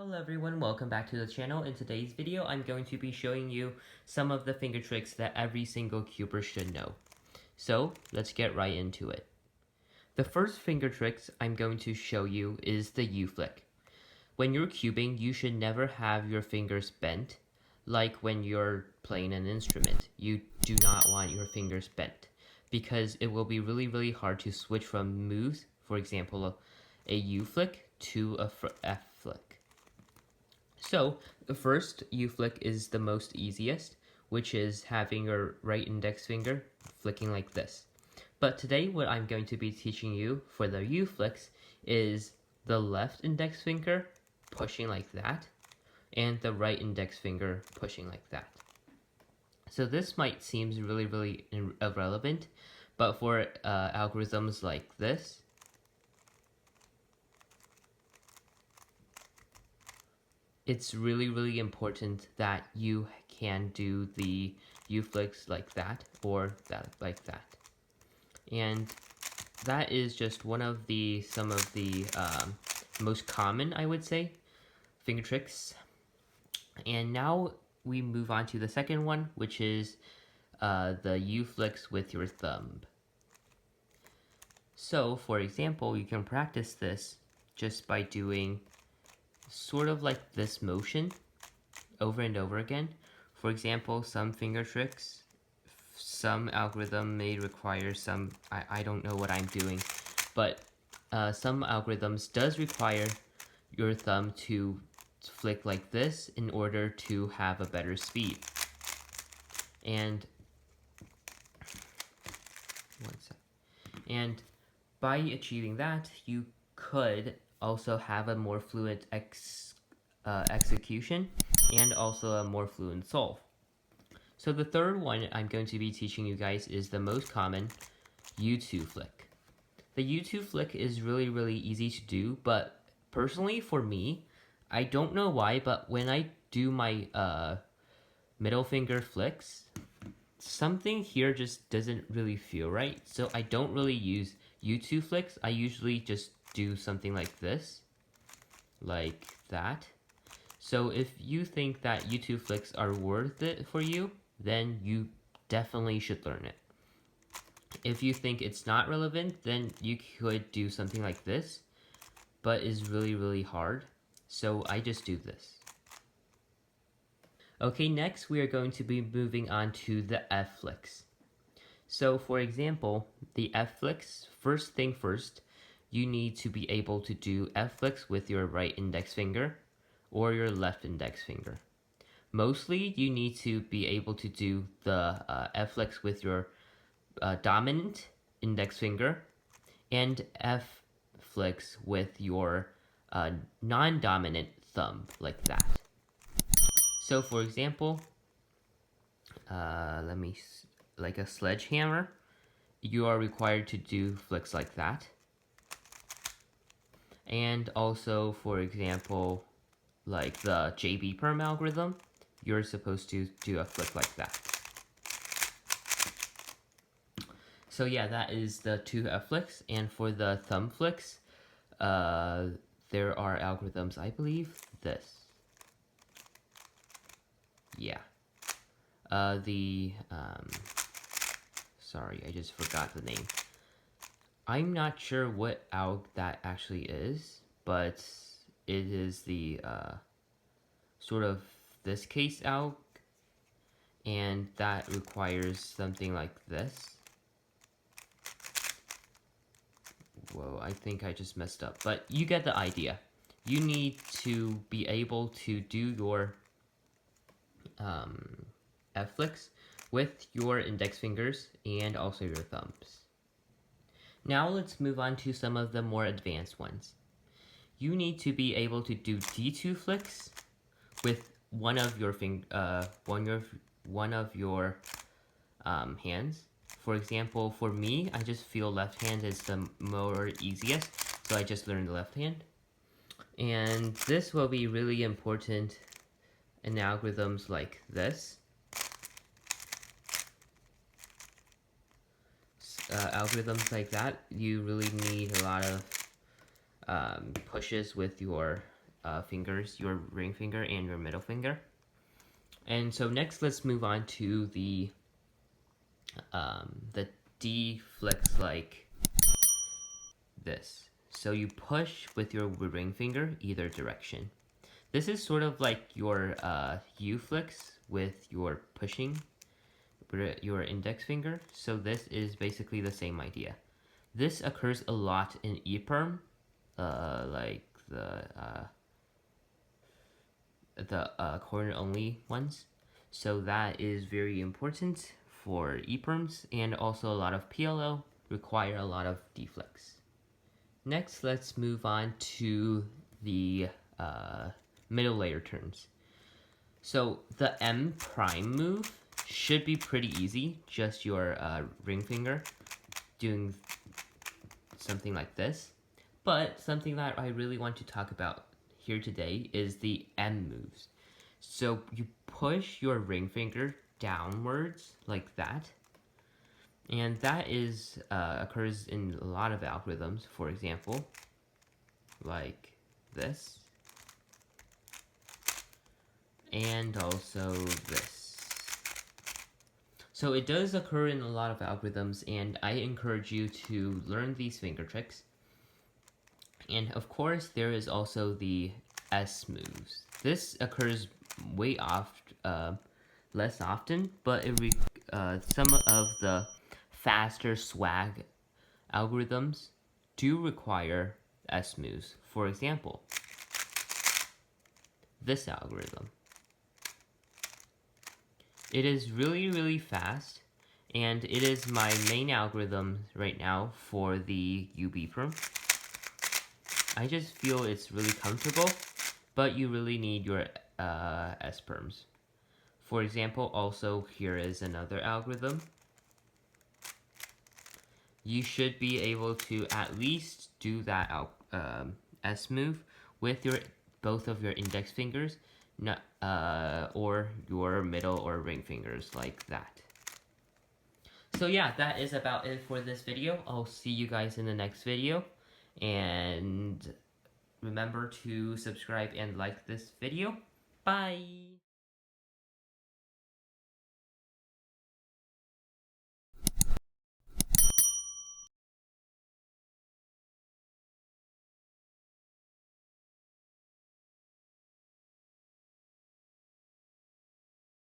Hello everyone, welcome back to the channel. In today's video, I'm going to be showing you some of the finger tricks that every single cuber should know. So, let's get right into it. The first finger tricks I'm going to show you is the U-flick. When you're cubing, you should never have your fingers bent, like when you're playing an instrument. You do not want your fingers bent, because it will be really hard to switch from moves, for example, a U-flick to a F-flick. So, the first U-flick is the most easiest, which is having your right index finger flicking like this. But today what I'm going to be teaching you for the U-flicks is the left index finger pushing like that, and the right index finger pushing like that. So this might seem really irrelevant, but for algorithms like this, it's really important that you can do the U-flicks like that or that like that. And that is just some of the most common, I would say, finger tricks. And now we move on to the second one, which is the U-flicks with your thumb. So, for example, you can practice this just by doing sort of like this motion over and over again. For example, some finger tricks, some algorithm may require some, I don't know what I'm doing, but some algorithms does require your thumb to flick like this in order to have a better speed. And by achieving that, you could also have a more fluent execution and also a more fluent solve. So the third one I'm going to be teaching you guys is the most common U2 flick. The U2 flick is really easy to do, but personally for me, I don't know why, but when I do my middle finger flicks, something here just doesn't really feel right. So I don't really use U2 flicks. I usually just do something like this, like that. So if you think that U2 flicks are worth it for you, then you definitely should learn it. If you think it's not relevant, then you could do something like this, but is really hard. So I just do this. Okay, next we are going to be moving on to the F flicks. So for example, the F flicks, first thing first, you need to be able to do F flicks with your right index finger or your left index finger. Mostly you need to be able to do the F flicks with your dominant index finger and F flicks with your non-dominant thumb, like that. So for example, like a sledgehammer, you are required to do flicks like that. And also, for example, like the JB Perm algorithm, you're supposed to do a flick like that. So yeah, that is the two F flicks. And for the thumb flicks, there are algorithms, I believe, this. Yeah. Sorry, I just forgot the name. I'm not sure what alg that actually is, but it is the sort of this case alg, and that requires something like this. Whoa, I think I just messed up, but you get the idea. You need to be able to do your F flicks with your index fingers and also your thumbs. Now let's move on to some of the more advanced ones. You need to be able to do D2 flicks with one of your hands. For example, for me, I just feel left hand is the more easiest, so I just learned the left hand. And this will be really important in algorithms like this. Algorithms like that, you really need a lot of pushes with your fingers, your ring finger and your middle finger. And so next, let's move on to the D flicks like this. So you push with your ring finger either direction. This is sort of like your U flicks with your pushing your index finger. So this is basically the same idea. This occurs a lot in EPIRM, like the corner only ones. So that is very important for EPIRMs, and also a lot of PLO require a lot of D-flicks. Next, let's move on to the middle layer turns. So the M prime move should be pretty easy, just your ring finger doing something like this. But something that I really want to talk about here today is the M moves. So you push your ring finger downwards like that, and that is occurs in a lot of algorithms. For example, like this, and also this. So it does occur in a lot of algorithms, and I encourage you to learn these finger tricks. And of course, there is also the S moves. This occurs way less often, but some of the faster swag algorithms do require S moves. For example, this algorithm. It is really fast, and it is my main algorithm right now for the UB-perm. I just feel it's really comfortable, but you really need your S-perms. For example, also here is another algorithm. You should be able to at least do that S move with both of your index fingers, or your middle or ring fingers like that. So yeah, that is about it for this video. I'll see you guys in the next video. And remember to subscribe and like this video. Bye!